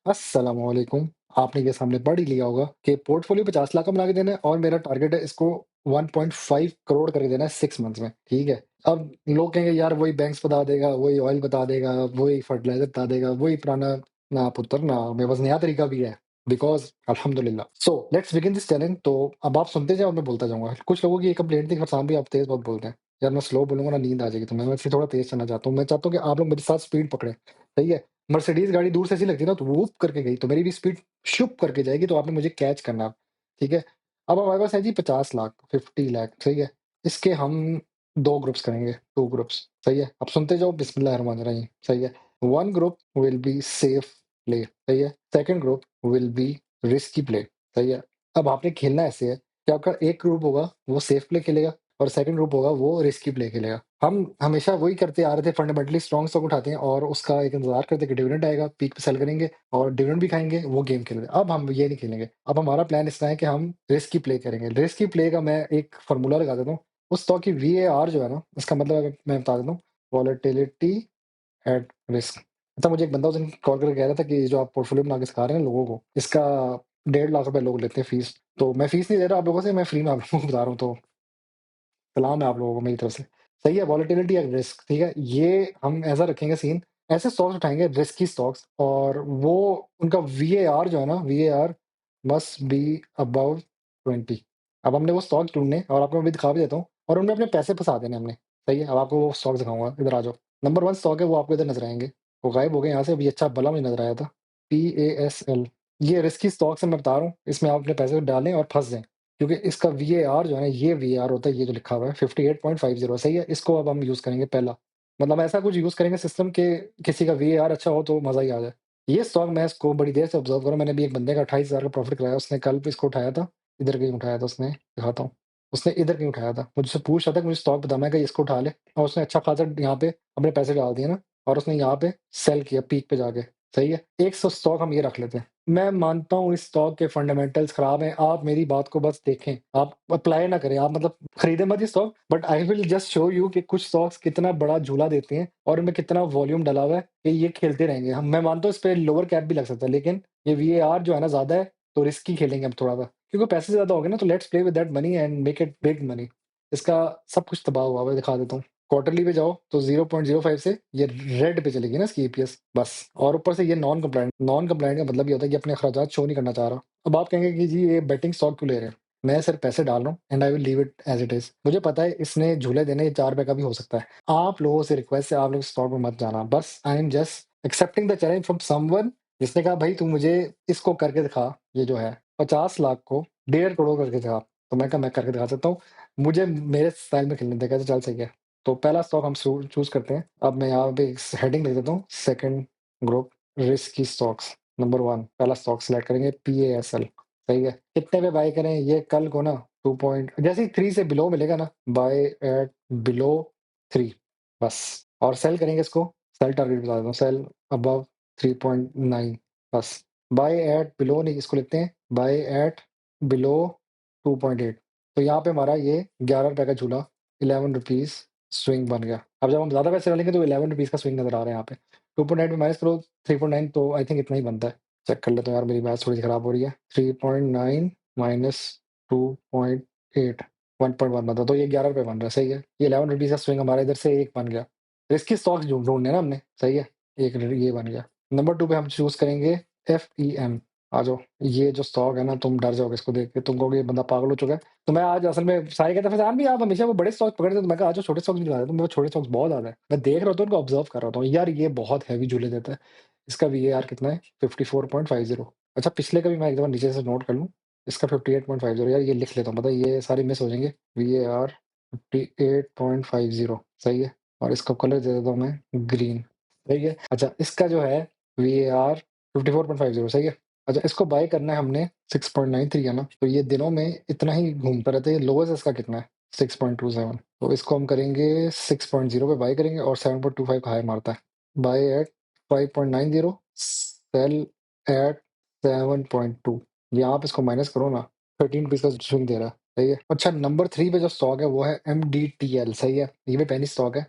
अस्सलामुअलैकुम। आपने ये सामने पढ़ ही लिया होगा कि पोर्टफोलियो 50 लाख का बना के देना है और मेरा टारगेट है इसको 1.5 करोड़ करके देना है 6 मंथ्स में, ठीक है? अब लोग कहेंगे यार वही बैंक्स बता देगा, वही ऑयल बता देगा, वही फर्टिलाइज़र बता देगा, वही पुराना। ना पुत्र ना, मेरे पास नया तरीका भी है। बिकॉज़ अल्हम्दुलिल्लाह। So let's begin this challenge. तो अब आप सुनते जाओ, मैं बोलता जाऊँगा। कुछ लोगों की ये कंप्लेंट थी कि फरसान भाई आप तेज़ बहुत बोलते हैं। यार मैं स्लो बोलूँगा ना नींद आ जाएगी तुम्हें, मैं इसलिए थोड़ा तेज़ चलना चाहता हूँ। मैं चाहता हूँ कि आप लोग मेरे साथ स्पीड पकड़ें, सही है? मर्सिडीज़ गाड़ी दूर से ऐसी लगती है ना, तो वूप करके गई, तो मेरी भी स्पीड शुप करके जाएगी, तो आपने मुझे कैच करना है, ठीक है? अब हमारे पास है जी 50 लाख, 50 लाख, सही है? इसके हम 2 ग्रुप्स करेंगे, 2 ग्रुप्स, सही है? अब सुनते जाओ बिस्मिल्लाहिर्रहमानिर्रहीम, सही है? 1 group will be safe play, सही है? Second group will be risky play, सही है? अब आपने खेलना ऐसे है कि आपका एक ग्रुप होगा, वो सेफ प्ले खेलेगा और सेकंड ग्रुप होगा, वो रिस्की प्ले खेलेगा। हम हमेशा वही करते आ रहे थे, फंडामेंटली स्ट्रॉन्ग स्टॉक उठाते हैं और उसका एक इंतज़ार करते हैं कि डिविडेंड आएगा, पीक पे सेल करेंगे और डिविडेंड भी खाएँगे, वो गेम खेलेंगे। अब हम ये नहीं खेलेंगे। अब हमारा प्लान इस तरह है कि हम रिस्की प्ले करेंगे। रिस्की प्ले का मैं एक फ़ॉर्मूला लगा देता हूँ। उस स्टॉक की वीएआर जो है ना, इसका मतलब है मैं बता देता हूँ, वोलेटिलिटी एट रिस्क। अच्छा, मुझे एक बंदा उस दिन कॉल करके कह रहा था कि जो आप पोर्टफोलियो बना के सिखा रहे हैं लोगों को, इसका 1.5 लाख रुपए लोग लेते हैं फीस। तो मैं फीस नहीं दे रहा आप लोगों से, मैं फ्री में आप लोगों को बता रहा हूँ, तो सलाम है आप लोगों को मेरी तरफ से। सही है, वोलेटिलिटी एट रिस्क, ठीक है? ये हम ऐसा रखेंगे सीन, ऐसे स्टॉक्स उठाएँगे रिस्की स्टॉक्स और वो उनका वीएआर जो है ना, वीएआर मस्ट बी अबव 20। अब हमने वो स्टॉक ढूँढने और आपको मैं अभी दिखा भी देता हूँ और उनमें अपने पैसे फँसा देने हमने, सही है? अब आपको वो स्टॉक दिखाऊँगा, इधर आ जाओ। नंबर 1 स्टॉक है, वो आपको इधर नज़र आएँगे। वो गायब हो गए यहाँ से, अभी अच्छा भला मुझे नज़र आया था। PASL, ये रिस्की स्टॉक्स है, मैं बता रहा हूँ, इसमें आप अपने पैसे डालें और फँस जाएँ। क्योंकि इसका वीएआर जो है ना, ये वीएआर होता है, ये जो लिखा हुआ है 58.50, सही है? इसको अब हम यूज़ करेंगे पहला। मतलब ऐसा कुछ यूज़ करेंगे सिस्टम के किसी का वीएआर अच्छा हो तो मज़ा ही आ जाए। ये स्टॉक मैं इसको बड़ी देर से ऑब्ज़र्व कर रहा हूँ। मैंने अभी एक बंदे का 28,000 का प्रॉफ़िट कराया, उसने कल पे इसको उठाया था। इधर कहीं उठाया था उसने, दिखाता हूँ। उसने इधर कहीं उठाया था। मुझसे पूछ रहा था कि मुझे स्टॉक बता, मैं कहा इसको उठा ले और उसने अच्छा खासा यहाँ पे अपने पैसे डाल दिए ना और उसने यहाँ पे सेल किया पीक पे जाके, सही है? एक सौ स्टॉक हम ये रख लेते हैं। मैं मानता हूँ इस स्टॉक के फंडामेंटल्स खराब हैं, आप मेरी बात को बस देखें, आप अप्लाई ना करें, आप मतलब खरीदें मत ये stock, but I will just show you कि कुछ स्टॉक्स कितना बड़ा झूला देते हैं और इनमें कितना वॉल्यूम डला हुआ है कि ये खेलते रहेंगे। हम मैं मानता हूँ इस पे लोअर कैप भी लग सकता है, लेकिन ये वीएआर जो है ना ज़्यादा है, तो रिस्की खेलेंगे हम थोड़ा-सा, क्योंकि पैसे ज़्यादा हो गए ना, तो let's play with that money and make it big money. इसका सब कुछ तबाह हुआ हुआ है, दिखा देता हूँ। क्वार्टरली पे जाओ तो 0.05 से ये रेड पे चलेगी ना इसकी ईपीएस, बस। और ऊपर से ये नॉन कंप्लायंट का मतलब ये होता है कि अपने अखराजात शो नहीं करना चाह रहा। अब आप कहेंगे कि जी ये बेटिंग स्टॉक क्यों ले रहे हैं? मैं सिर्फ पैसे डाल रहा हूँ and I will leave it as it is. मुझे पता है इसने झूले देने, ये 4 रुपए का भी हो सकता है। आप लोगों से रिक्वेस्ट है, आप लोग स्टॉक में मत जाना। बस आई am just accepting the challenge from someone जिसने कहा भाई तू मुझे इसको करके दिखा, ये जो है 50 लाख को 1.5 करोड़ करके दिखा। तो मैं कहा मैं करके दिखा सकता हूँ। मुझे मेरे स्टाइल में खेलने देगा, तो चल सही है। तो पहला स्टॉक हम चूज़ करते हैं। अब मैं यहाँ पे एक हेडिंग लिख देता हूँ, second group risky stocks. Number 1 पहला स्टॉक सेलेक्ट करेंगे PASL, सही है? कितने पे बाय करें? ये कल को ना 2 पॉइंट जैसे ही 3 से बिलो मिलेगा ना, बाय एट बिलो 3, बस। और सेल करेंगे इसको, सेल टारगेट बता देता हूँ, सेल अबव 3.9, बस। बाय एट बिलो नहीं, इसको लिखते हैं बाय एट बिलो 2.8। तो यहाँ पे हमारा ये 11 रुपए का झूला, 11 रुपीज़ स्विंग बन गया। अब जब हम ज़्यादा पैसे डालेंगे तो 11 रुपीज़ का स्विंग नज़र आ रहा है यहाँ पे। 2.8 में माइनस करो 3.9, तो आई थिंक इतना ही बनता है। चेक कर लेता हूँ यार, मेरी मैथ्स थोड़ी-सी खराब हो रही है। 3.9 माइनस 2.8, 1.1 बनता है, तो ये 11 रुपए बन रहा है, सही है। ये 11 रुपीज़ का स्विंग हमारा इधर से एक बन गया। रिस्की स्टॉक्स ढूँढने हैं ना हमने, सही है। एक ये बन गया। नंबर 2 पे हम चूज़ करेंगे FEM। आ जाओ, ये जो स्टॉक है ना, तुम डर जाओगे इसको देख के, तुम कहोगे ये बंदा पागल हो चुका है। तो मैं आज असल में सारे कहते हैं फैज़ान भी आप हमेशा वो बड़े स्टॉक्स पकड़ते हो, तो मैं कहा आ जाओ छोटे स्टॉक्स भी दिखा देता हूँ। मेरे पास छोटे स्टॉक्स बहुत ज़्यादा है। मैं देख रहा था उनको ऑब्ज़र्व कर रहा था, यार ये बहुत हेवी झूले देता है। इसका वीएआर कितना है? 54.50। अच्छा, पिछले का भी मैं एक दफ़ा नीचे से नोट कर लूँ। इसका 58.50, यार ये लिख लेता हूँ, पता है ये सारे मिस हो जाएँगे। वीएआर 58.50, सही है। और इसका कलर दे देता हूँ मैं ग्रीन, सही है। अच्छा, इसका जो है वीएआर 54.50, सही है। अच्छा, इसको बाय करना है हमने 6.93 है ना, तो ये दिनों में इतना ही घूमता रहता है। ये लोएस्ट इसका कितना है? 6.27। तो इसको हम करेंगे 6.0 पे बाय करेंगे और 7.25 का हाई मारता है। Buy at 5.90, sell at 7.2। यहाँ आप इसको माइनस करो ना, 13 रुपीज़ का स्विंग दे रहा है, सही है। अच्छा, नंबर 3 पे जो स्टॉक है वो है MDTL, सही है। ये भी पेनी स्टॉक है।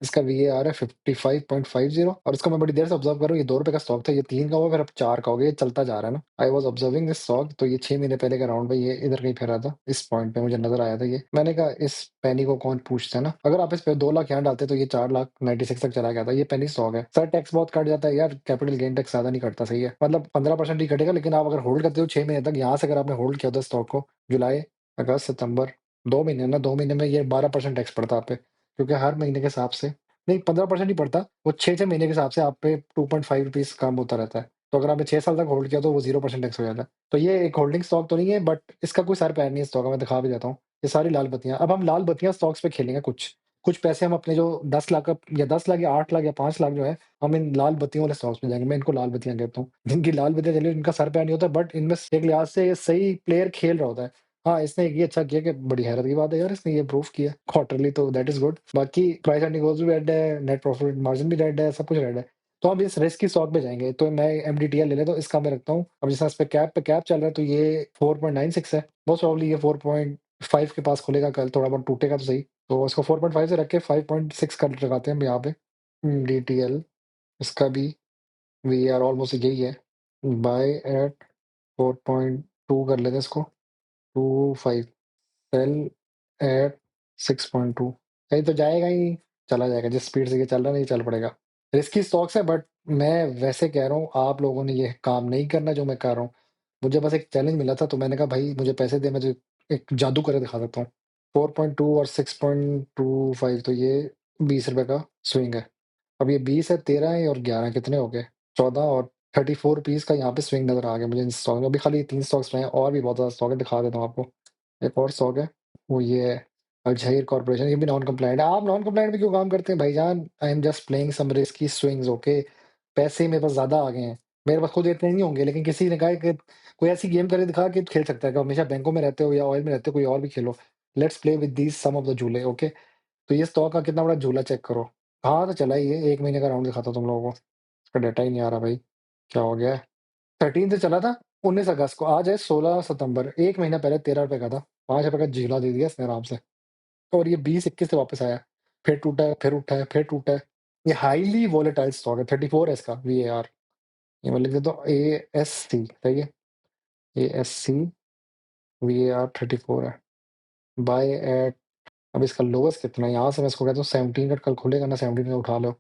इसका VAR है 55.50 और इसको मैं बड़ी देर से ऑब्जर्व कर रहा हूँ। ये 2 रुपए का स्टॉक था, ये 3 का हुआ, फिर अब 4 का हो गया, ये चलता जा रहा है ना। I was observing this stock, तो ये 6 महीने पहले का राउंड में ये इधर कहीं फिर रहा था। इस पॉइंट पे मुझे नज़र आया था ये। मैंने कहा इस पेनी को कौन पूछता है ना। अगर आप इस पे 2 लाख यहाँ डालते तो ये 4,96,000 तक चला गया था। ये पेनी स्टॉक है। सर टैक्स बहुत कट जाता है यार, कैपिटल गेन टैक्स ज़्यादा नहीं कटता, सही है। मतलब 15% ही कटेगा, लेकिन आप अगर होल्ड करते हो 6 महीने तक, यहाँ से अगर आपने होल्ड किया होता स्टॉक को जुलाई, अगस्त, सितंबर 2 महीने ना, 2 महीने में ये 12% टैक्स पड़ता है आप पे। क्योंकि हर महीने के हिसाब से नहीं 15% ही पड़ता, वो 6-6 महीने के हिसाब से आप पे ₹2.5 कम होता रहता है। तो अगर आपने 6 साल तक होल्ड किया तो वो 0% टैक्स हो जाता है। तो ये एक होल्डिंग स्टॉक तो नहीं है, बट इसका कोई सर पैर नहीं है स्टॉक का, मैं दिखा भी देता हूँ। ये सारी लाल बत्तियाँ, अब हम लाल बत्तियाँ स्टॉक्स पे खेलेंगे कुछ। कुछ पैसे हम अपने जो 10 लाख का या 10 लाख या 8 लाख या 5 लाख जो है, हम इन लाल बत्तियों वाले स्टॉक्स में जाएँगे। मैं इनको लाल बत्तियाँ कहता हूँ। जिनकी लाल बत्तियाँ जली इनका सर पैर नहीं होता, बट इनमें एक लिहाज से ये सही प्लेयर खेल रहा होता है। हाँ, इसने ये अच्छा किया कि बड़ी हैरत की बात है यार, इसने ये प्रूव किया क्वार्टरली, तो दैट इज़ गुड। बाकी प्राइस अर्निंग गोल्स भी रेड है, नेट प्रॉफिट मार्जिन भी रेड है, सब कुछ रेड है। तो हम इस रिस्की स्टॉक पे जाएँगे, तो मैं एमडीटीएल ले लेता हूँ, इसका मैं रखता हूँ। अब जैसे इस पे कैप चल रहा है, तो ये 4.96 है। मोस्ट प्रोबेबली ये 4.5 के पास खुलेगा कल, थोड़ा बहुत टूटेगा तो सही। तो इसको 4.5 से रख के 5.6 का लगाते हैं हम यहाँ पे। डीटीएल, इसका भी वीआर ऑलमोस्ट यही है। बाय एट 4.2 कर लेते हैं इसको, 25। सेल एट 6.2, कहीं तो जाएगा ही, चला जाएगा। जिस स्पीड से ये चल रहा है ना, ये चल पड़ेगा। रिस्की स्टॉक्स है, बट मैं वैसे कह रहा हूँ, आप लोगों ने ये काम नहीं करना जो मैं कर रहा हूँ। मुझे बस एक चैलेंज मिला था, तो मैंने कहा भाई मुझे पैसे दे, मैं तुझे एक जादू करके दिखा सकता हूँ। 4.2 और 6.25, तो ये ₹20 का स्विंग है। अब ये 20 है, 13 है और 11 कितने हो गए? 14 और 34 रुपीज़ का यहाँ पे स्विंग नज़र आ गया मुझे इन स्टॉक में। अभी खाली 3 स्टॉक्स रहे हैं, और भी बहुत ज़्यादा स्टॉक है, दिखा देता हूँ आपको। एक और स्टॉक है, वो ये है, अल्झाहिर कॉर्पोरेशन, ये भी नॉन कंप्लायंट है। आप नॉन कंप्लायंट में क्यों काम करते हैं भाईजान? I am just playing some risky swings, okay? पैसे मेरे पास ज़्यादा आ गए हैं। मेरे पास खुद इतने नहीं होंगे, लेकिन किसी ने कहा है कि कोई ऐसी गेम करके दिखा कि खेल सकता है, कि हमेशा बैंकों में रहते हो या ऑयल में रहते हो, कोई और भी खेलो। Let's play with these some of the झूले, ओके? तो ये स्टॉक का कितना बड़ा झूला चेक करो। हाँ, तो चला ही है, 1 महीने का राउंड दिखाता हूँ तुम लोगों को। इसका डाटा ही नहीं आ रहा भाई, क्या हो गया है? 13 से चला था, 19 अगस्त को, आज है 16 सितंबर, 1 महीना पहले ₹13 का था, ₹5 का झीला दे दिया इसने आराम से। और ये 20-21 से वापस आया, फिर टूटा है, फिर उठा है, फिर टूटा है। ये हाइली वोलेटाइल स्टॉक है, 34 है इसका वीएआर। ये मैं लिख देता हूँ एएससी, सही है? एएससी वीएआर 34 है। बाय एट, अब इसका लोवेस्ट कितना है? यहाँ से मैं इसको कहता हूँ 17 का, कल खुलेगा ना 17 का उठा लो।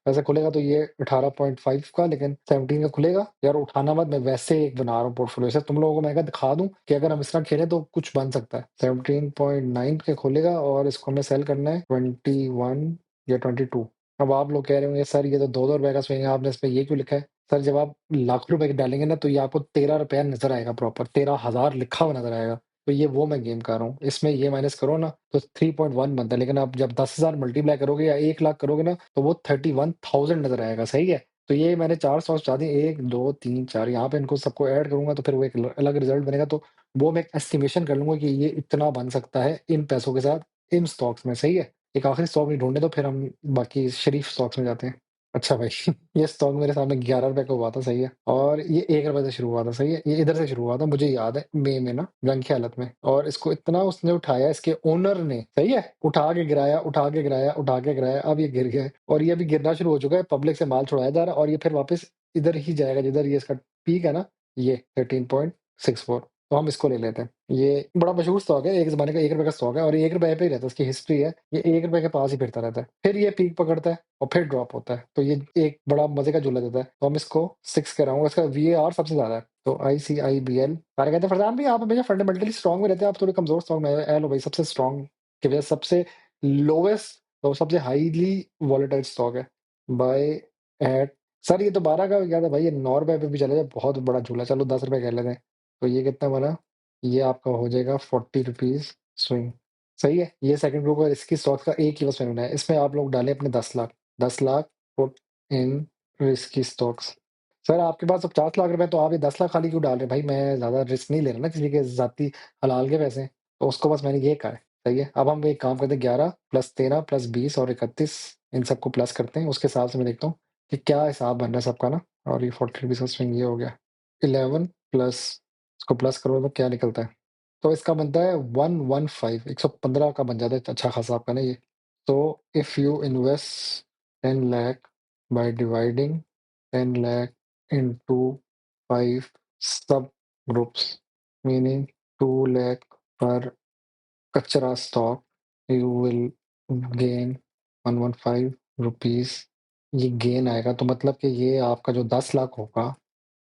वैसे खुलेगा तो ये 18.5 का, लेकिन 17 का खुलेगा। यार उठाना मत, मैं वैसे एक बना रहा हूँ पोर्टफोलियो से, तुम लोगों को मैं दिखा दूं कि अगर हम इस तरह खेलें तो कुछ बन सकता है। 17.9 के खुलेगा और इसको हमें सेल करना है 21 या 22। अब आप लोग कह रहे होंगे सर ये तो 2-2 रुपए का स्विंग है, आपने इस पे ये क्यों लिखा है? सर जब आप लाख रुपए के डालेंगे ना, तो ये आपको 13 रुपया नजर आएगा, प्रॉपर 13,000 लिखा हुआ नजर आएगा। तो ये वो मैं गेम कर रहा हूँ। इसमें ये माइनस करो ना, तो 3.1 बनता है, लेकिन आप जब 10,000 मल्टीप्लाई करोगे या 1 लाख करोगे ना, तो वो 31,000 नज़र आएगा, सही है? तो ये मैंने 4 सॉस चाह दी, 1, 2, 3, 4, यहाँ पे इनको सबको ऐड करूँगा तो फिर वो एक अलग रिज़ल्ट बनेगा, तो वो मैं एक एस्टिमेशन कर लूँगा कि ये इतना बन सकता है इन पैसों के साथ, इन स्टॉक्स में, सही है? एक आखिरी स्टॉक नहीं ढूँढने दो, फिर हम बाकी शरीफ स्टॉक्स में जाते हैं। अच्छा भाई ये स्टॉक मेरे सामने ₹11 का हुआ था, सही है? और ये ₹1 से शुरू हुआ था, सही है? ये इधर से शुरू हुआ था, मुझे याद है, मई में ना, जंग की हालत में, और इसको इतना उसने उठाया, इसके ओनर ने, सही है? उठा के गिराया, उठा के गिराया, उठा के गिराया, अब ये गिर गया है और ये अभी गिरना शुरू हो चुका है, पब्लिक से माल छुड़ाया जा रहा है और ये फिर वापस इधर ही जाएगा जिधर ये इसका पीक है ना, ये 13.64, तो हम इसको ले लेते हैं। ये बड़ा मशहूर स्टॉक है, एक ज़माने का ₹1 का स्टॉक है और ये ₹1 पे ही रहता है, इसकी हिस्ट्री है, ये ₹1 के पास ही फिरता रहता है। फिर ये पीक पकड़ता है और फिर ड्रॉप होता है, तो ये एक बड़ा मज़े का झूला देता है। तो हम इसको 6 कराऊँगा, इसका वीएआर सबसे ज़्यादा है। तो आईसीआईबीएल, सारे कहते हैं फरजान भाई आप हमेशा फंडामेंटली स्ट्रॉन्ग में रहते हैं, आप थोड़े कमज़ोर स्टॉक में आए हो। ए लो भाई, सबसे स्ट्रॉन्ग की वजह सबसे लोएस्ट और सबसे हाईली वोलेटाइल स्टॉक है। बाय एट, सर ये तो 12 का हो गया था भाई, ये ₹9 पे भी चला जाए, बहुत बड़ा झूला। चलो ₹10 कह लेते हैं। तो ये कितना बना? ये आपका हो जाएगा ₹40 स्विंग, सही है? ये सेकंड ग्रुप और इसकी स्टॉक्स का एक ही बस मिलना है। इसमें आप लोग डालें अपने 10 lakh, 10 lakh put in risky stocks. Sir आपके पास अब 50 लाख रुपए, तो आप ये 10 लाख खाली क्यों डाल रहे हैं भाई? मैं ज़्यादा रिस्क नहीं ले रहा ना किसी के ज़ाती हलाल के पैसे, तो उसको बस मैंने ये कहा है, सही है? अब हम एक काम करते हैं, 11 प्लस 13 प्लस 20 और 31, इन सबको प्लस करते हैं। उसके हिसाब से मैं देखता हूँ कि क्या हिसाब बन रहा है सबका ना, और ये 40 रुपीज़ का स्विंग ये हो गया। 11 प्लस, इसको प्लस करो तो क्या निकलता है? तो इसका बनता है 115, 115 का बन जाता है अच्छा खासा आपका ना ये। So if you invest 10 lakh by dividing 10 lakh into 5 subgroups, meaning 2 lakh per kachra stock, you will gain 115 rupees. ये गेन आएगा तो मतलब कि ये आपका जो 10 लाख होगा,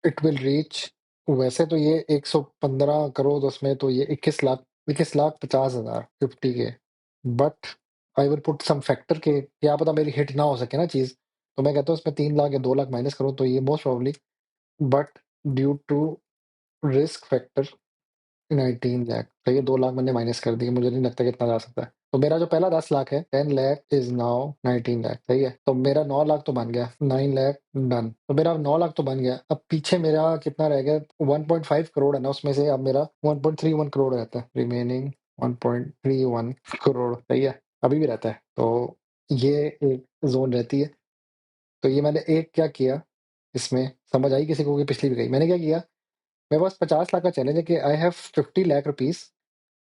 इट विल रीच, वैसे तो ये 115 करोड़, उसमें तो ये 21 लाख 50,000 50 के, but I will put some factor के क्या पता मेरी हिट ना हो सके ना चीज, तो मैं कहता हूँ इसमें 3 लाख या 2 लाख माइनस करो तो ये most probably, but due to risk factor 19 lakh, तो ये 2 लाख मैंने माइनस कर दिए, मुझे नहीं लगता कि इतना जा सकता है। तो मेरा जो पहला 10 लाख है 10 लाख इज नाउ 19 लाख, सही है। तो मेरा 9 लाख तो बन गया, 9 लाख डन, तो मेरा 9 लाख तो बन गया। अब पीछे मेरा कितना रह गया, 1.5 करोड़ है ना, उसमें से अब मेरा 1.31 करोड़ रहता है, रिमेनिंग 1.31 करोड़, सही है, अभी भी रहता है। तो ये एक जोन रहती है। तो ये मैंने एक क्या किया, इसमें समझ आई किसी को कि पिछली भी गई, मैंने क्या किया, मेरे पास 50 लाख का चैलेंज है कि आई हैव 50 लाख रुपीज,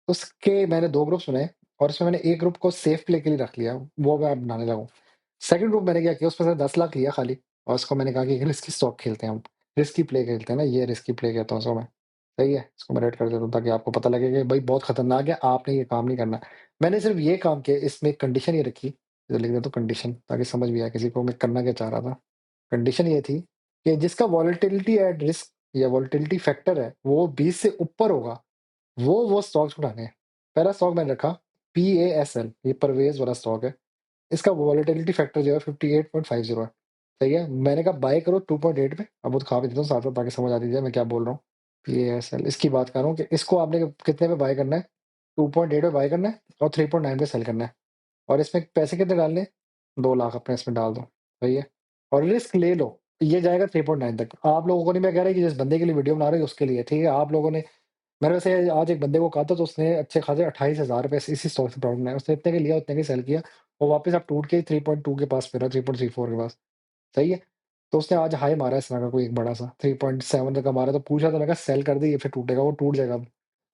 उसके मैंने 2 ग्रुप्स बनाए और उसमें मैंने एक ग्रुप को सेफ प्ले के लिए रख लिया, वो मैं बनाने लगा हूँ। सेकंड ग्रुप मैंने क्या किया, उसमें से 10 लाख लिया खाली, और उसको मैंने कहा कि रिस्की स्टॉक खेलते हैं हम, रिस्की प्ले खेलते हैं ना, ये रिस्की प्ले कहता हूँ उसको मैं, सही है। इसको मैं रेड कर देता हूँ ताकि आपको पता लगे कि भाई बहुत खतरनाक है, आपने ये काम नहीं करना। मैंने सिर्फ ये काम किया, इसमें एक कंडीशन ये रखी, इधर लिख देता हूँ कंडीशन ताकि समझ भी आए किसी को मैं करना क्या चाह रहा था। कंडीशन ये थी कि जिसका वॉलेटिलिटी एट रिस्क या वॉलेटिलिटी फैक्टर है वो 20 से ऊपर होगा, वो स्टॉक्स उठाने हैं। पहला स्टॉक मैंने रखा PASL, ये परवेज वाला स्टॉक है, इसका वॉलेटिलिटी फैक्टर जो है 58.50 है, सही है। मैंने कहा बाय करो 2.8 पे, अब वो दिखा भी देता हूँ साथ साथ ताकि समझ आ दीजिए मैं क्या बोल रहा हूँ। PASL इसकी बात कर रहा हूँ कि इसको आपने कितने पे बाय करना है, 2.8 पे बाय करना है और 3.9 पे सेल करना है, और इसमें पैसे कितने डालने हैं, 2 लाख अपने इसमें डाल दो, सही है, और रिस्क ले लो। ये जाएगा 3.9 तक। आप लोगों को नहीं मैं कह रहा कि जिस बंदे के लिए वीडियो बना रहे हो उसके लिए, ठीक है, आप लोगों ने, मैंने वैसे आज एक बंदे को कहा था तो उसने अच्छे खासे 28,000 रुपए इसी स्टॉक से प्रॉफिट बनाया, उसने इतने के लिया उतने के सेल किया, और वापस अब टूट के 3.2 के पास फिरा, 3.34 के पास, सही है। तो उसने आज हाई मारा इस तरह का कोई एक बड़ा सा 3.7 तक का मारा, तो पूछा तो मैं कहा सेल कर दे, ये फिर टूटेगा, वो टूट जाएगा अब।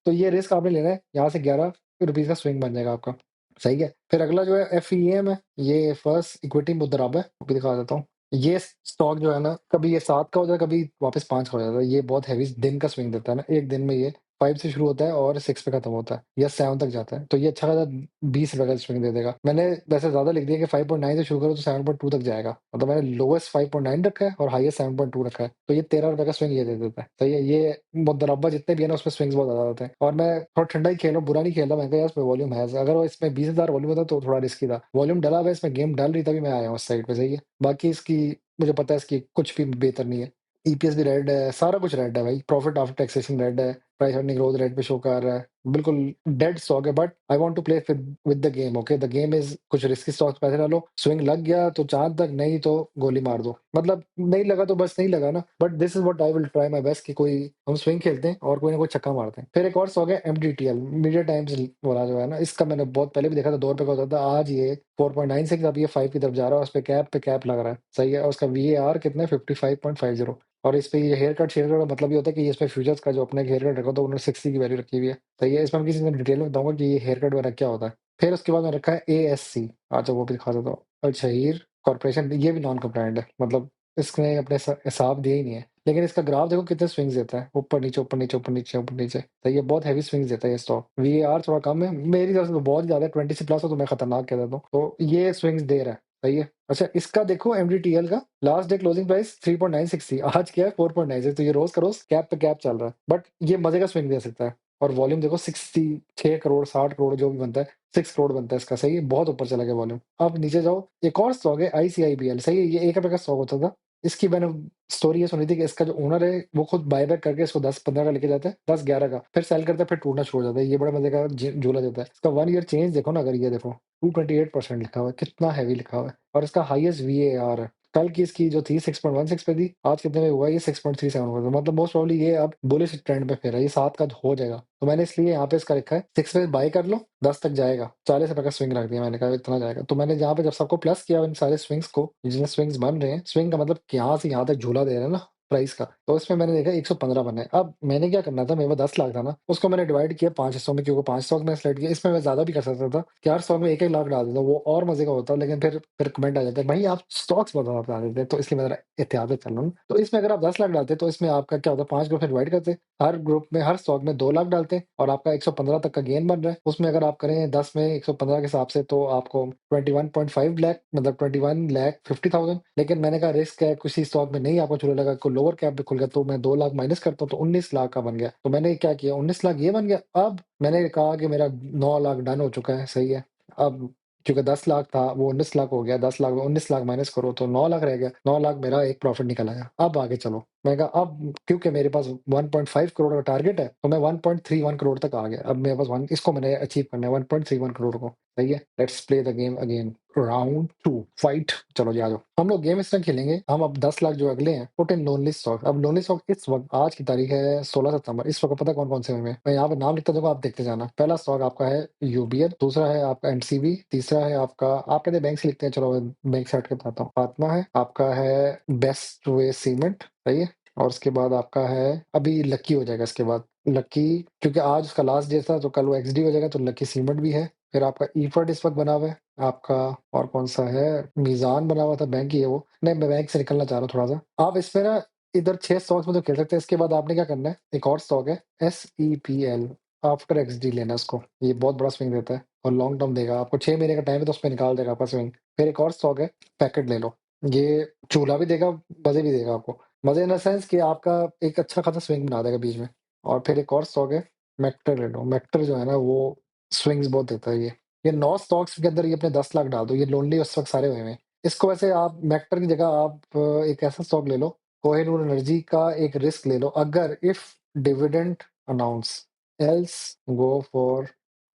तो ये रिस्क आपने लेना है, यहाँ से 11 रुपीज का स्विंग बन जाएगा आपका, सही है। फिर अगला जो है FEM है, ये फर्स्ट इक्विटी मुद्राब है, वो भी दिखा देता हूँ। ये स्टॉक जो है ना, कभी ये 7 का हो जाता है, कभी वापस 5 का हो जाता है, ये बहुत हैवी दिन का स्विंग देता है ना, एक दिन में ये 5 से शुरू होता है और 6 पे खत्म होता है या 7 तक जाता है, तो ये अच्छा खासा 20 रुपए का स्विंग दे देगा। मैंने वैसे ज्यादा लिख दिया कि 5.9 से शुरू करो तो 7.2 तक जाएगा, मतलब मैंने लोएस्ट 5.9 रखा है और हाईएस्ट 7.2 रखा है, तो ये 13 रुपए का स्विंग ये दे देता है, सही है। ये मुद्राबा जितने भी है ना उसमें स्विंग्स बहुत ज्यादा होते हैं, और मैं थोड़ा ठंडा ही खेल रहा हूँ, बुरा नहीं खेल रहा, मैं कहा यार इसमें वॉल्यूम है, अगर वो इसमें 20,000 वॉल्यूम होता तो थोड़ा रिस्की था, वॉल्यूम डला हुआ है इसमें, गेम डल रही तभी मैं आया हूँ उस साइड पे, सही है। बाकी इसकी मुझे पता है इसकी कुछ भी बेहतर नहीं है, EPS भी रेड है, सारा कुछ रेड है भाई, प्रॉफिट आफ्टर टैक्सेशन रेड है, प्राइस अर्निंग ग्रोथ रेड पे शो कर रहा है, बिल्कुल डेड स्टॉक है, but I want to play with the game, okay, the game is कुछ रिस्की स्टॉक्स पैसे डालो, स्विंग लग गया तो चांद तक, नहीं तो गोली मार दो, मतलब नहीं लगा तो बस नहीं लगा ना, but this is what I will try my best कि कोई हम स्विंग खेलते हैं और कोई ना कोई छक्का मारते हैं। फिर एक और स्टॉक है MDTL, मीडिया टाइम्स वाला जो है ना, इसका मैंने बहुत पहले भी देखा था, 2 रुपए का होता था, आज ये 4.96, अब ये 5 की तरफ जा रहा है, उस पे कैप लग रहा है, सही है, और उसका VAR कितना है 55.50, और इस पे ये हेयर कट शेयर का मतलब ये होता है कि इसमें फ्यूचर्स का जो अपने हेयर कट रखा तो उन्होंने 60 की वैल्यू रखी हुई है, सही है। इसमें मैं किसी ने डिटेल में बताऊंगा कि ये हेयर कट वगैरह क्या होता है। फिर उसके बाद मैंने रखा है ASC, अच्छा वो भी दिखा देता हूँ, अल शहीर कॉर्पोरेशन, ये भी नॉन कंप्लायंट है, मतलब इसने अपने हिसाब दिए ही नहीं है, लेकिन इसका ग्राफ देखो कितने स्विंग्स देता है, ऊपर नीचे ऊपर नीचे ऊपर नीचे ऊपर नीचे, तो ये बहुत हैवी स्विंग्स देता है ये स्टॉक। VAR थोड़ा कम है मेरी तरफ से, तो बहुत ज्यादा है, 20 से प्लस हो तो मैं खतरनाक कह देता हूँ, तो ये स्विंग्स दे रहा है, सही है। अच्छा इसका देखो MDTL का लास्ट डे क्लोजिंग प्राइस 3.96 थी, आज क्या है 4.96, तो ये रोज का रोज कैप पे कैप चल रहा है, बट ये मजे का स्विंग दे सकता है। और वॉल्यूम देखो 66 करोड़ 60 करोड़ जो भी बनता है, 6 करोड़ बनता है इसका, सही है, बहुत ऊपर चला गया वॉल्यूम। अब नीचे जाओ, एक और स्टॉक है ICIPL, सही है, ये 1 रुपए का स्टॉक होता था, इसकी मैंने स्टोरी ये सुनी थी कि इसका जो ओनर है वो खुद बायबैक करके इसको 10-15 का लेके जाता है, 10-11 का, फिर सेल करता है, फिर टूटना छोड़ जाता है, ये बड़ा मजे का झूला देता है। इसका 1 ईयर चेंज देखो ना, अगर ये देखो 228% लिखा हुआ है, कितना हैवी लिखा हुआ है, और इसका हाईएस्ट VAR है। कल की इसकी जो थी 6.16 पे थी, आज कितने में हुआ, ये 6.37 हुआ था, मतलब मोस्ट प्रॉब्ली ये अब बुलिश ट्रेंड पे फिर है, ये 7 का हो जाएगा, तो मैंने इसलिए यहाँ पे इसका लिखा है 6 पे बाय कर लो, 10 तक जाएगा, 40 रुपए का स्विंग रख दिया, मैंने कहा इतना जाएगा, तो मैंने यहाँ पे जब सबको प्लस किया इन सारे स्विंग्स को, जितने स्विंग्स बन रहे हैं, स्विंग का मतलब कि यहाँ से यहाँ तक झूला दे रहे हैं ना, प्राइस का, तो इसमें मैंने देखा 115 बने। अब मैंने क्या करना था, मेरे पास 10 लाख था ना, उसको मैंने डिवाइड किया 5 हिस्सों में, क्योंकि 5 स्टॉक में सेलेक्ट किया। इसमें मैं ज़्यादा भी कर सकता था कि हर स्टॉक में 1-1 लाख डाल देता, वो और मज़े का होता, लेकिन फिर कमेंट आ जाता है, "भाई आप स्टॉक्स बहुत ज़्यादा बता देते हैं।" तो इसलिए मैं ज़रा एहतियात से चल रहा हूँ। तो इसमें अगर आप 10 लाख डालते, तो इसमें आपका क्या होता, 5 ग्रुप में डिवाइड करते, हर ग्रुप में हर स्टॉक में 2 लाख डालते और आपका 115 तक का गेन बन रहा है। उसमें अगर आप करें 10 में 115 के हिसाब से, तो आपको 21.5 लाख, मतलब 21,50,000। लेकिन मैंने कहा रिस्क है, किसी स्टॉक में नहीं आपको चुने लगा, कोई लोअर कैप पे खुल गया, तो मैं 2 लाख माइनस करता हूँ, तो 19 लाख का बन गया। तो मैंने क्या किया, 19 लाख ये बन गया। अब मैंने कहा कि मेरा 9 लाख डन हो चुका है, सही है। अब क्योंकि 10 लाख था, वो 19 लाख हो गया, 10 लाख में 19 लाख माइनस करो तो 9 लाख रह गया। 9 लाख मेरा एक प्रॉफिट निकल आया। अब आगे चलो। मैंने कहा अब क्योंकि मेरे पास 1.5 करोड़ का टारगेट है, तो मैं 1.31 करोड़ तक आ गया। अब मेरे पास 1 इसको मैंने अचीव करना है, 1.31 करोड़ को। सही है। Let's play the game again. Round 2 fight. चलो जी आ जाओ। हम लोग गेम इस तरह खेलेंगे, हम अब 10 लाख जो अगले हैं पुट इन लोनली स्टॉक। अब लोनली स्टॉक इस वक्त, आज की तारीख है 16 सितंबर, इस वक्त पता कौन-कौन से हुए हैं? मैं यहाँ पे नाम लिखता जाऊँगा, आप देखते जाना। पहला स्टॉक आपका है यूबीएल, दूसरा है आपका एमसीबी, तीसरा है आपका, आप पहले बैंक से लिखते हैं, चलो बैंक से हट के बताता हूँ। फातमा है, आपका है बेस्ट वे सीमेंट, सही है? और उसके बाद आपका है, अभी लकी हो जाएगा इसके बाद। लकी, क्योंकि आज उसका लास्ट डे था, तो कल वो एक्सडी हो जाएगा, तो लकी सीमेंट भी है। फिर आपका ईफर्ट इस वक्त बना हुआ है आपका, और कौन-सा है? मीज़ान बना हुआ था, बैंक ही है वो। नहीं, मैं बैंक से निकलना चाह रहा हूँ थोड़ा-सा। आप इसमें ना इधर 6 स्टॉक्स में तो खेल सकते हैं, इसके बाद आपने क्या करना है, एक और स्टॉक है एसईपीएल, आफ्टर एक्सडी लेना है उसको। ये बहुत बड़ा स्विंग देता है और लॉन्ग टर्म देगा आपको, 6 महीने का टाइम है, तो उसमें निकाल देगा आपका स्विंग। फिर एक और स्टॉक है पैकेट ले लो, ये चूल्हा भी देगा, मज़े भी देगा आपको। मज़े इन द सेंस कि आपका एक अच्छा खासा स्विंग बना देगा बीच में। और फिर एक और स्टॉक है मेक्टर ले लो, मेक्टर जो है ना वो स्विंग्स बहुत देता है ये 9 स्टॉक्स के अंदर ये अपने 10 लाख डाल दो, ये लोनली उस वक़्त सारे हुए हैं। इसको वैसे आप मेक्टर की जगह आप एक ऐसा स्टॉक ले लो, कोहिनूर एनर्जी का एक रिस्क ले लो, अगर if dividend announce, else go for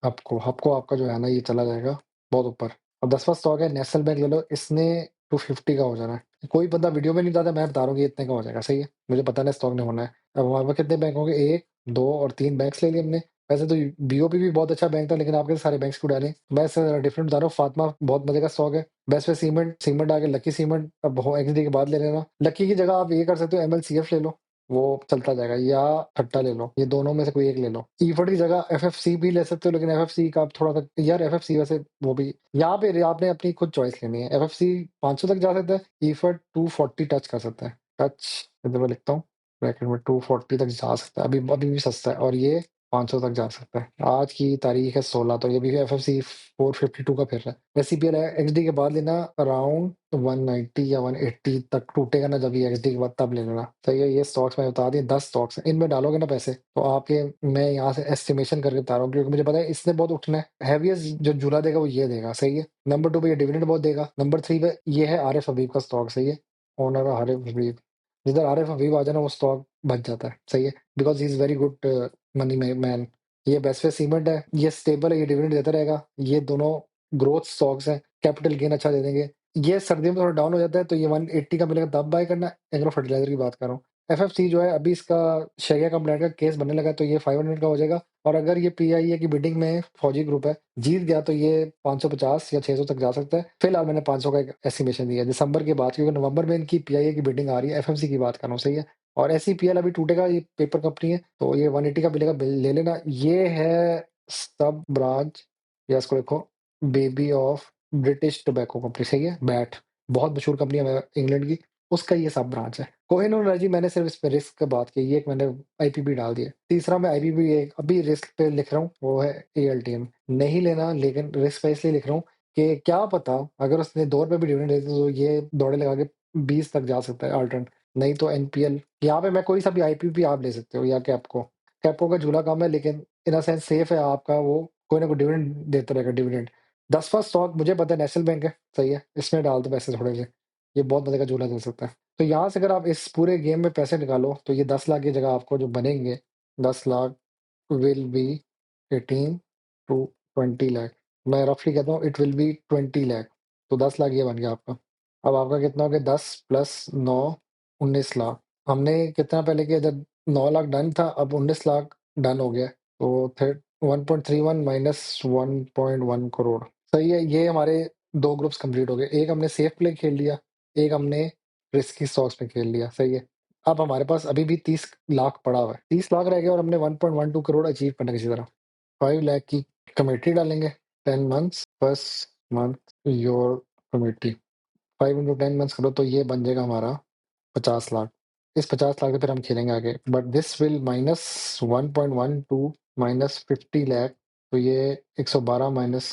Hubco. Hubco आपका जो है ना ये चला जाएगा बहुत ऊपर। और 10वां स्टॉक है नेशनल बैंक ले लो, इसने 250 का हो जाना है। कोई बंदा वीडियो में नहीं बताता, मैं बता रहा हूँ कि इतने का हो जाएगा, सही है? मुझे पता नहीं स्टॉक ने होना है। अब हमारे पास कितने बैंक होंगे? 1, 2 और 3 बैंक्स ले लिए हमने। वैसे तो बीओबी भी बहुत अच्छा बैंक था, लेकिन आपके सारे बैंक्स को डाले। मैं इससे ज़रा डिफरेंट बता रहा हूँ, फातिमा बहुत मजे का स्टॉक है। बेस्ट वे सीमेंट, सीमेंट आगे लकी सीमेंट, अब हो एक्सडी के बाद ले लेना। लकी की जगह आप ये कर सकते हो, एमएलसीएफ ले लो, वो चलता जाएगा, या ठट्टा ले लो, ये दोनों में से कोई एक ले लो। ईफर्ट की जगह एफएफसी भी ले सकते हो, लेकिन एफएफसी का आप थोड़ा-सा, यार एफएफसी वैसे वो भी, यहाँ पे आपने अपनी खुद चॉइस लेनी है। एफएफसी 500 तक जा सकता है, ईफर्ट 240 टच कर सकता है। टच, इधर मैं लिखता हूँ ब्रैकेट में, 240 तक जा सकता है, अभी अभी भी सस्ता है, और ये 500 तक जा सकता है। आज की तारीख है 16, तो ये भी एफएफसी 452 का फिर रहा है। एससीपीएल एक्सडी के बाद लेना, अराउंड 190 या 180 तक टूटेगा ना, जब ये एक्सडी के बाद तब ले लेना। सही है। ये स्टॉक्स मैंने बता दिए, 10 स्टॉक्स हैं, इनमें डालोगे ना पैसे, तो आपके, मैं यहाँ से एस्टिमेशन करके बता रहा हूँ, क्योंकि मुझे पता है इसने बहुत उठना है। हैवीएस्ट जो झूला देगा वो ये देगा, सही है। नंबर 2 पे ये डिविडेंड बहुत देगा। नंबर 3 पे ये है आरिफ हबीब का स्टॉक, सही है। ओनर आरिफ हबीब, जिधर आरिफ हबीब आ जाए ना वो स्टॉक बच जाता है, सही है, because he is very good money man. ये बेस्ट वे सीमेंट है, ये स्टेबल है, ये डिविडेंड देता रहेगा। ये दोनों ग्रोथ स्टॉक्स हैं, कैपिटल गेन अच्छा दे देंगे। ये सर्दियों में थोड़ा डाउन हो जाता है, तो ये 180 का मिलेगा तब बाय करना। एग्रो फर्टिलाइजर की बात कर रहा हूँ। एफएफसी जो है अभी इसका शरिया कंप्लेंट का केस बनने लगा है, तो ये 500 का हो जाएगा। और अगर ये पीआईए की बिडिंग में फौजी ग्रुप है, जीत गया, तो ये 550 या 600 तक जा सकता है। फिलहाल मैंने 500 का एक एस्टिमेशन दिया है, दिसंबर के बाद, क्योंकि नवंबर में इनकी पीआईए की बिडिंग आ रही है। एफएमसी की बात कर रहा हूँ, सही है। और एसईपीएल अभी टूटेगा, ये पेपर कंपनी है, तो ये 180 का मिलेगा, बिल ले लेना। ये है सब ब्रांच, या इसको लिखो baby of British tobacco company, सही है। बैट बहुत मशहूर कंपनी है इंग्लैंड की, उसका ये सब ब्रांच है। कोहिनूर एनर्जी मैंने सिर्फ इस पे रिस्क की बात की, ये एक मैंने आईपीबी डाल दिया। तीसरा मैं आईपीबी एक अभी रिस्क पे लिख रहा हूँ, वो है एएलटीएम। नहीं लेना, लेकिन रिस्क पे इसलिए लिख रहा हूँ कि क्या पता अगर उसने 2 रुपए भी डिविडेंड दे दिया, तो ये दौड़े लगा के 20 तक जा सकता है अल्टर्न। नहीं तो एनपीएल, यहाँ पे मैं कोई सा भी आईपीबी आप ले सकते हो, या कैपको। कैपको का झूला कम है, लेकिन इन अ सेंस सेफ है आपका, वो कोई ना कोई डिविडेंड देता रहेगा, डिविडेंड। 10वां स्टॉक मुझे पता है नेशनल बैंक है, सही है, इसमें डाल दो पैसे थोड़े से, ये बहुत मजे का झूला दे सकता है। तो यहाँ से अगर आप इस पूरे गेम में पैसे निकालो, तो ये 10 लाख की जगह आपको जो बनेंगे, 10 lakh will be 18 to 20 lakh. मैं रफली कहता हूँ इट विल बी 20 लाख। तो 10 लाख ये बन गया आपका। अब आपका कितना हो गया, 10 प्लस 9, 19 लाख। हमने कितना पहले किया, जब 9 लाख डन था, अब 19 लाख डन हो गया, तो फिर 1.31 माइनस 1.1 करोड़। सही है। ये हमारे 2 ग्रुप्स कंप्लीट हो गए, एक हमने सेफ प्ले खेल लिया, एक हमने रिस्की स्टॉक्स में खेल लिया, सही है। अब हमारे पास अभी भी 30 लाख पड़ा हुआ है, 30 लाख रह गया और हमने 1.12 करोड़ अचीव करना है किसी तरह। 5 लाख की कमेटी डालेंगे, 10 months, first month your committee 5 into 10 months करो तो ये बन जाएगा हमारा 50 लाख। इस 50 लाख से फिर हम खेलेंगे आगे, but this will minus 1.12 minus 50 lakh, तो ये 112 माइनस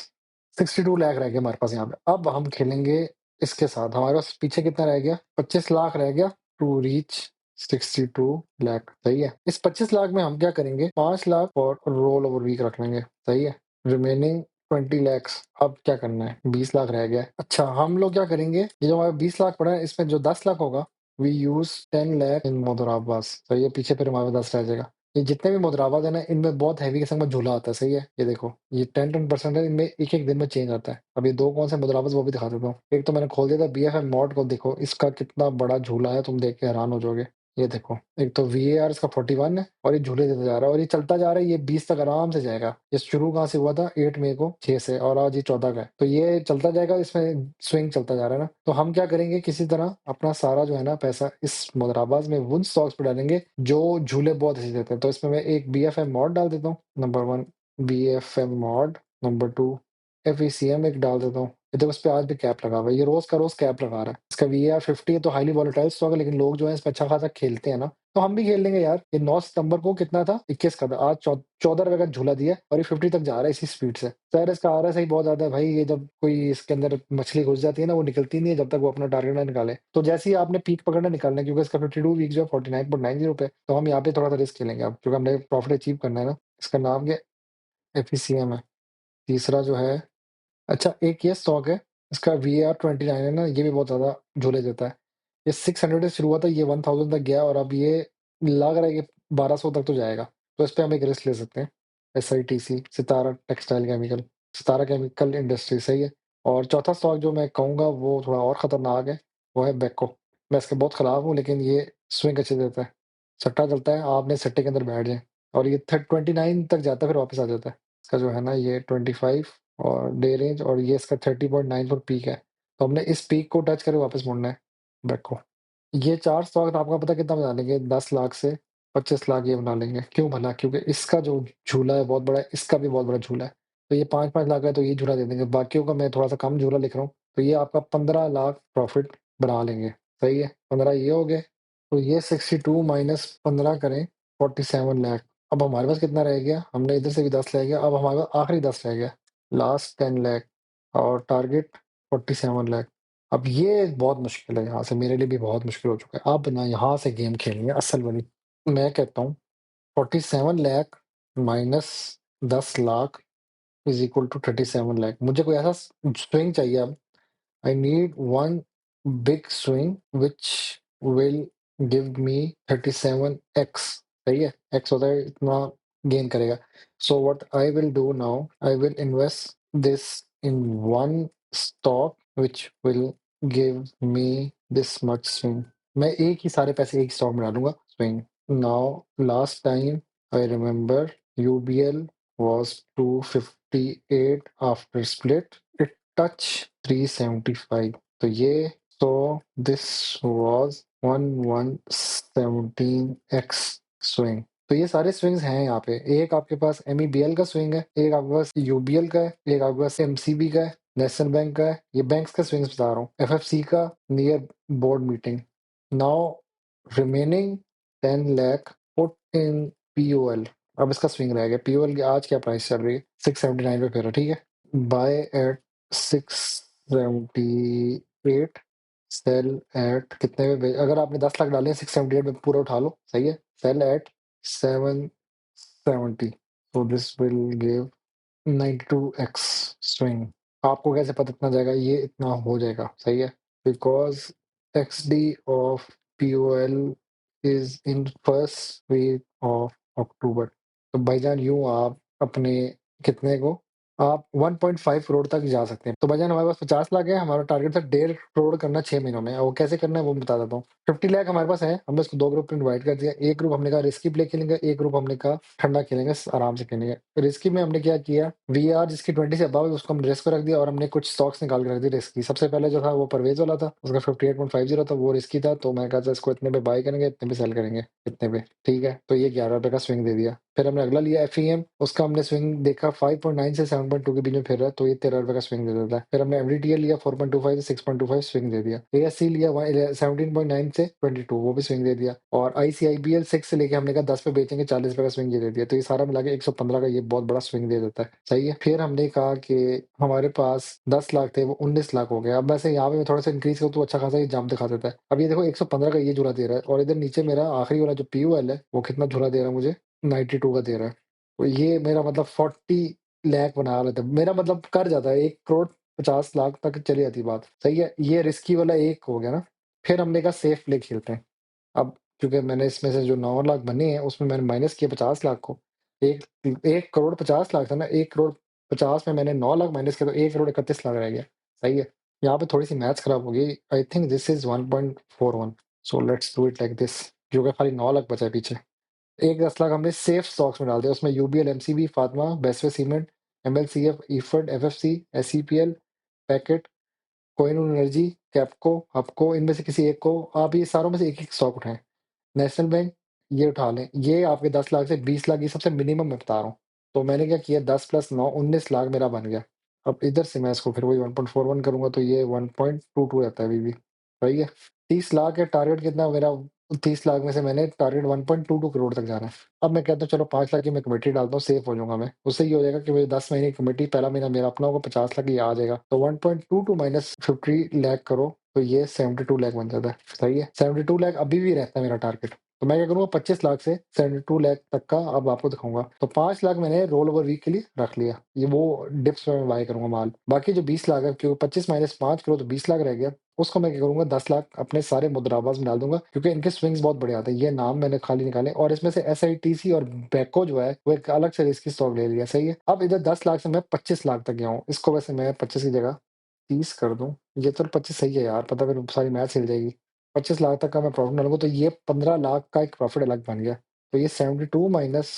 62 लाख रह गया हमारे पास यहाँ पे। अब हम खेलेंगे इसके साथ, हमारे पास पीछे कितना रह गया, 25 लाख रह गया टू रीच 62 लाख। सही है, इस 25 लाख में हम क्या करेंगे, 5 लाख और रोल ओवर वीक रख लेंगे। सही है, रिमेनिंग 20 लैक्स। अब क्या करना है, 20 लाख रह गया है। अच्छा, हम लोग क्या करेंगे, ये जो हमारे 20 लाख पड़ा है इसमें जो 10 लाख होगा, वी यूज 10 लाख इन मुद्राबास। सही है, पीछे फिर हमारे पास 10 रह जाएगा। ये जितने भी मुद्राबाज है ना, इनमें बहुत हैवी किस्म का झूला आता है। सही है, ये देखो, ये 10% है, इनमें एक एक दिन में चेंज आता है। अब ये दो कौन से मुद्राबाज वो भी दिखा देता हूँ। एक तो मैंने खोल दिया था BFM मॉड को, देखो इसका कितना बड़ा झूला है, तुम देख के हैरान हो जाओगे। ये देखो, एक तो VAR इसका 41 है और ये झूले देता जा रहा है और ये चलता जा रहा है, ये 20 तक आराम से जाएगा। ये शुरू कहाँ से हुआ था, 8 मई को 6 से, और आज ये 14 का है, तो ये चलता जाएगा, इसमें स्विंग चलता जा रहा है ना। तो हम क्या करेंगे, किसी तरह अपना सारा जो है ना पैसा इस मुद्राबाज में उन स्टॉक्स पे डालेंगे जो झूले बहुत अच्छे देते हैं। तो इसमें मैं एक BFM मॉड डाल देता हूँ, number 1 BFM mod, number 2 FECM एक डाल देता हूँ। ये देखो, इस पे आज भी कैप लगा हुआ है, ये रोज का रोज कैप लगा रहा है। इसका VAR 50 है तो हाईली वॉलेटाइल स्टॉक है, लेकिन लोग जो है इसमें अच्छा खासा खेलते हैं ना, तो हम भी खेल लेंगे यार। ये 9 सितंबर को कितना था, 21 का था, आज 14 रुपए का झूला दिया और ये 50 तक जा रहा है इसी स्पीड से। सर इसका RSI सही बहुत ज्यादा है भाई, ये जब कोई इसके अंदर मछली घुस जाती है ना, वो निकलती नहीं है जब तक वो अपना टारगेट ना निकाले। तो जैसे ही आपने पीक पकड़ना निकालना है, क्योंकि इसका 52 वीक जो है 49.90 पे, तो हम यहाँ पे थोड़ा सा रिस्क खेलेंगे अब, क्योंकि हमने प्रॉफिट अचीव करना है ना। इसका नाम क्या, FECM है। तीसरा जो है, अच्छा एक ये स्टॉक है, इसका VR29 है ना, ये भी बहुत ज्यादा झूले देता है। ये 600 से शुरू हुआ था, ये 1000 तक गया और अब ये लग रहा है कि 1200 तक तो जाएगा। तो इस पे हम एक रिस्क ले सकते हैं। SITC, सितारा टेक्सटाइल केमिकल, सितारा केमिकल इंडस्ट्री। सही है। और चौथा स्टॉक जो मैं कहूंगा वो थोड़ा और खतरनाक है, वो है बेको। मैं इसके बहुत खिलाफ हूँ, लेकिन ये स्विंग अच्छे देता है, सट्टा चलता है, आपने सट्टे के अंदर बैठ जाए और ये 29 तक जाता है फिर वापस आ जाता है। इसका जो है ना, ये 25 और डे रेंज, और ये इसका 30.9 पर पीक है। तो हमने इस पीक को टच करके वापस मुड़ना है बैक को। ये 4 स्टॉक आपका पता कितना बना लेंगे, 10 लाख से 25 लाख ये बना लेंगे। क्यों भला, क्योंकि इसका जो झूला है बहुत बड़ा है, इसका भी बहुत बड़ा झूला है। तो ये 5-5 लाख है, तो ये झूला दे देंगे, बाकियों का मैं थोड़ा सा कम झूला लिख रहा हूँ। तो ये आपका 15 लाख प्रॉफिट बना लेंगे। सही है, 15 ये हो गए, तो ये 62 माइनस 15 करें, 47 लाख। अब हमारे पास कितना रह गया, हमने इधर से भी 10 रह गया, अब हमारे पास आखिरी 10 रह गया, लास्ट 10 लाख, और टारगेट 47 लाख। अब ये बहुत मुश्किल है, यहाँ से मेरे लिए भी बहुत मुश्किल हो चुका है। अब ना यहाँ से गेम खेलेंगे असल वाली। मैं कहता हूँ 47 lakh minus 10 lakh is equal to 37 lakh. मुझे कोई ऐसा स्विंग चाहिए अब। I need one big swing which will give me 37x। सही है, x होता है इतना गेन करेगा। So what I will do now, I will invest this in one stock which will give me this much swing। मैं एक ही सारे पैसे एक स्टॉक में डालूंगा swing। Now last time I remember UBL was 258 after split, it touch 375। तो ये, so this was 1117x swing। तो ये सारे स्विंग्स हैं यहाँ पे। एक आपके पास MEBL का स्विंग है, एक आपके पास UBL का है, एक आपके पास MCB का है, नेशनल बैंक का है। ये बैंक्स का स्विंग्स बता रहा हूँ। FFC का near board meeting. Now remaining 10 lakh put in POL। अब इसका स्विंग रह गया। POL की आज क्या प्राइस चल रही है, 679 पे फिर, ठीक है। बाय एट 678, सेल एट कितने में अगर आपने 10 लाख डाले 678 में पूरा उठा लो। सही है, सेल एट 770। तो this will give 92x swing. आपको कैसे पता इतना जाएगा, ये इतना हो जाएगा। सही है, because XD of POL is in first week of October. तो भाईजान यूं आप अपने कितने को आप 1.5 करोड़ तक जा सकते हैं। तो भाईजान हमारे पास 50 लाख है, हमारा टारगेट था 1.5 करोड़ करना 6 महीनों में। और वो कैसे करना है वो मैं बता देता हूँ। 50 लाख हमारे पास है, हमने इसको 2 ग्रुप में डिवाइड कर दिया। एक ग्रुप हमने कहा रिस्की प्ले खेलेंगे, एक ग्रुप हमने कहा ठंडा खेलेंगे, आराम से खेलेंगे। रिस्की में हमने क्या किया, वीआर जिसकी 20 से अबव है उसको हमने रिस्क पे रख दिया और हमने कुछ स्टॉक्स निकाल के रख दिए रिस्की। सबसे पहले जो था वो परवेज वाला था, उसका 58.50 था, वो रिस्की था। तो मैंने कहा था इसको इतने पे बाय करेंगे, इतने पे सेल करेंगे, इतने पे, ठीक है। तो ये 11 रुपए का स्विंग दे दिया। फिर हमने अगला लिया एफईएम, उसका हमने स्विंग देखा 5.9 से 7.2 के बीच में फिर रहा है, तो ये 13 रुपए का स्विंग दे देता है। फिर हमने एमडीटीएल लिया 4.25 से 6.25 स्विंग दे दिया। एएससी लिया 17.9 से 22, वो भी स्विंग दे दिया। और आईसीआईबीएल 6 से लेके हमने कहा 10 पे बेचेंगे, 40 रुपए का स्विंग ये दे दिया। तो ये सारा मिला के 115 का ये बहुत बड़ा स्विंग दे देता है, सही है। फिर हमने कहा कि हमारे पास 10 लाख थे, वो 19 लाख हो गया। अब वैसे यहाँ पे मैं थोड़ा सा इंक्रीज करूँ तो अच्छा खासा ये जंप दिखा देता है। अब ये देखो 115 का ये झूला दे रहा है और इधर नीचे मेरा आखिरी वाला जो पीयूएल है वो कितना झूला दे रहा है मुझे, 92 का दे रहा है। तो ये मेरा मतलब 40 लाख बना लेता है। मेरा मतलब कर जाता है 1 करोड़ 50 लाख तक चली जाती बात, सही है। ये रिस्की वाला एक हो गया ना। फिर हमने कहा सेफ प्ले खेलते हैं। अब क्योंकि मैंने इसमें से जो 9 लाख बने हैं उसमें मैंने माइनस किया 50 लाख को। एक 1 करोड़ 50 लाख था ना, 1 करोड़ 50 में मैंने 9 लाख माइनस किया तो 1 करोड़ 31 लाख रह गया, सही है। यहाँ पे थोड़ी सी मैथ्स खराब हो गई। I think this is 1.41, so let's do it like this, क्योंकि खाली 9 लाख बचा है पीछे। एक 10 लाख हमने सेफ स्टॉक्स में डाल दिया, उसमें UBL, MCB, Fatima, Bestway cement, MLCF, ईफड, एफएफसी, एसईपीएल, पैकेट, कोहिनूर एनर्जी, कैप्को, हपको, इनमें से किसी एक को आप ये सारों में से एक-एक स्टॉक उठाएँ। नेशनल बैंक ये उठा लें, ये आपके 10 लाख से 20 लाख, ये सबसे मिनिमम मैं बता रहा हूँ। तो मैंने क्या किया 10 प्लस 9 19 लाख मेरा बन गया। अब इधर से मैं इसको फिर वही 1.41 करूँगा तो ये 1.22 रहता है अभी भी, सही है। 30 लाख है टारगेट, कितना मेरा 30 लाख में से मैंने टारगेट 1.22 करोड़ तक जाना है। अब मैं कहता हूँ चलो 5 लाख की मैं कमिटी डालता हूँ, सेफ हो जाऊँगा मैं। उससे ये हो जाएगा कि मेरे 10 महीने की कमिटी, पहला महीना मेरा अपना होगा, 50 लाख ये आ जाएगा। तो 1.22 माइनस 50 लाख करो तो ये 72 लाख बन जाता है, सही है। 72 लाख अभी भी रहता है मेरा टारगेट। तो मैं क्या करूँगा 25 लाख से 72 लाख तक का अब आपको दिखाऊँगा। तो 5 लाख मैंने रोल ओवर वीक के लिए रख लिया। ये वो डिप्स में मैं बाय करूँगा माल। बाकी जो 20 लाख है, क्योंकि 25 माइनस 5 करो तो 20 लाख रह गया। उसको मैं क्या करूँगा 10 लाख अपने सारे मुद्राबाज़ में डाल दूँगा, क्योंकि इनके स्विंग्स बहुत बड़े आते हैं। ये नाम मैंने खाली निकाले और इसमें से एसआईटीसी और बेको जो है वो एक अलग से रिस्की स्टॉक ले लिया, सही है। अब इधर 10 लाख से मैं 25 लाख तक गया हूँ। इसको वैसे मैं 25 की जगह 30 कर दूँ। ये तो 25 सही है यार, पता फिर सारी मैथ्स हिल जाएगी। 25 लाख तक का मैं प्रॉफ़िट डालूँगा तो ये 15 लाख का एक प्रॉफ़िट अलग बन गया। तो ये 72 माइनस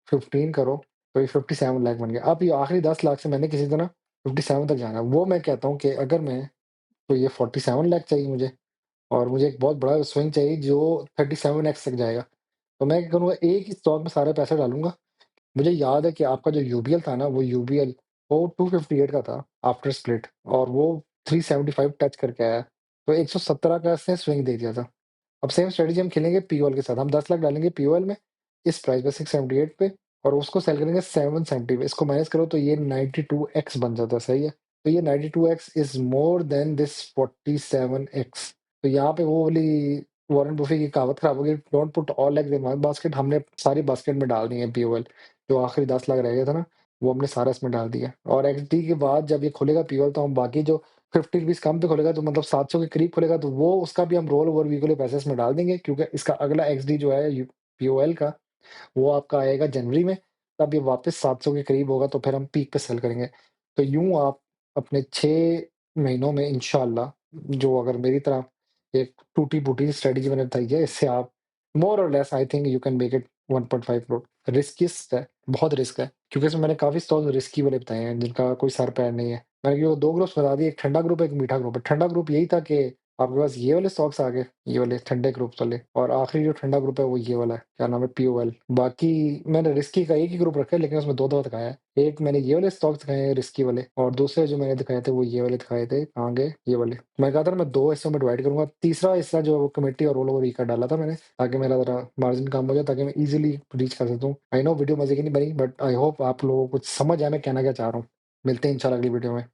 15 करो तो ये 57 लाख बन गया। अब ये आखिरी 10 लाख से मैंने किसी तरह 57 तक जाना है। वो मैं कहता हूँ कि अगर मैं, तो ये 47 लाख चाहिए मुझे और मुझे एक बहुत बड़ा स्विंग चाहिए जो 37x तक जाएगा। तो मैं क्या करूँगा एक ही स्टॉक में सारे पैसे डालूँगा। मुझे याद है कि आपका जो यूबीएल था ना, वो यूबीएल वो 258 का था आफ्टर स्प्लिट और वो 375 टच करके आया। तो 117 का इसने स्विंग दे दिया था। अब सेम स्ट्रेटजी हम खेलेंगे पीओएल के साथ। हम 10 लाख डालेंगे पीओएल में इस प्राइस पे 678 पे और उसको सेल करेंगे 770 पे। इसको माइनस करो तो ये 92x बन जाता है, सही है। तो ये 92x is more than this 47x। तो यहाँ पे वो वाली वॉरेन बफे की कहावत खराब हो गई, don't put all eggs in one basket. हमने सारी बास्केट में डाल दी है पीओएल। जो आखिरी 10 लाख रह गया था ना, वो हमने सारा इसमें डाल दिया। और एक्सडी के बाद जब ये खुलेगा पीओएल तो हम बाकी जो 50 रुपीज़ कम पे खुलेगा तो मतलब 700 के करीब खुलेगा तो वो उसका भी हम रोल ओवर वीक वाले पैसे इसमें डाल देंगे, क्योंकि इसका अगला एक्सडी जो है पीओएल का वो आपका आएगा जनवरी में, तब ये वापस 700 के करीब होगा तो फिर हम पीक पे सेल करेंगे। तो यूँ आप अपने 6 महीनों में इंशाल्लाह, जो अगर मेरी तरह एक टूटी-फूटी स्ट्रैटेजी मैंने बताई है, इससे आप मोर और less I think you can make it 1.5 crore. Riskiest है, बहुत रिस्क है, क्योंकि इसमें मैंने काफ़ी स्टॉक रिस्की वाले बताए हैं जिनका कोई सर-पैर नहीं है। मैंने क्योंकि 2 ग्रुप्स बता दिए, एक ठंडा ग्रुप है, एक मीठा ग्रुप है। ठंडा ग्रुप यही था कि आपके पास ये वाले स्टॉक्स आ गए, ये वाले ठंडे ग्रुप वाले, और आखिरी जो ठंडा ग्रुप है वो ये वाला है, क्या नाम है, पीओएल। बाकी मैंने रिस्की का एक ही ग्रुप रखा है लेकिन उसमें 2 दफ़ा दिखाया है। एक मैंने ये वाले स्टॉक्स दिखाए हैं रिस्की वाले और दूसरे जो मैंने दिखाए थे वो ये वाले दिखाए थे। कहाँ गए ये वाले? मैं कहा था ना मैं 2 हिस्सों में डिवाइड करूँगा। तीसरा हिस्सा जो है वो कमिटी और रोल ओवर ई का डाला था मैंने, ताकि मेरा ज़रा मार्जिन कम हो जाए, ताकि मैं ईज़िली रीच कर सकता हूँ। आई नो वीडियो मज़े की नहीं बनी, बट आई होप आप लोगों को कुछ समझ आया मैं कहना क्या चाह रहा हूँ। मिलते हैं इंशाल्लाह अगली वीडियो में।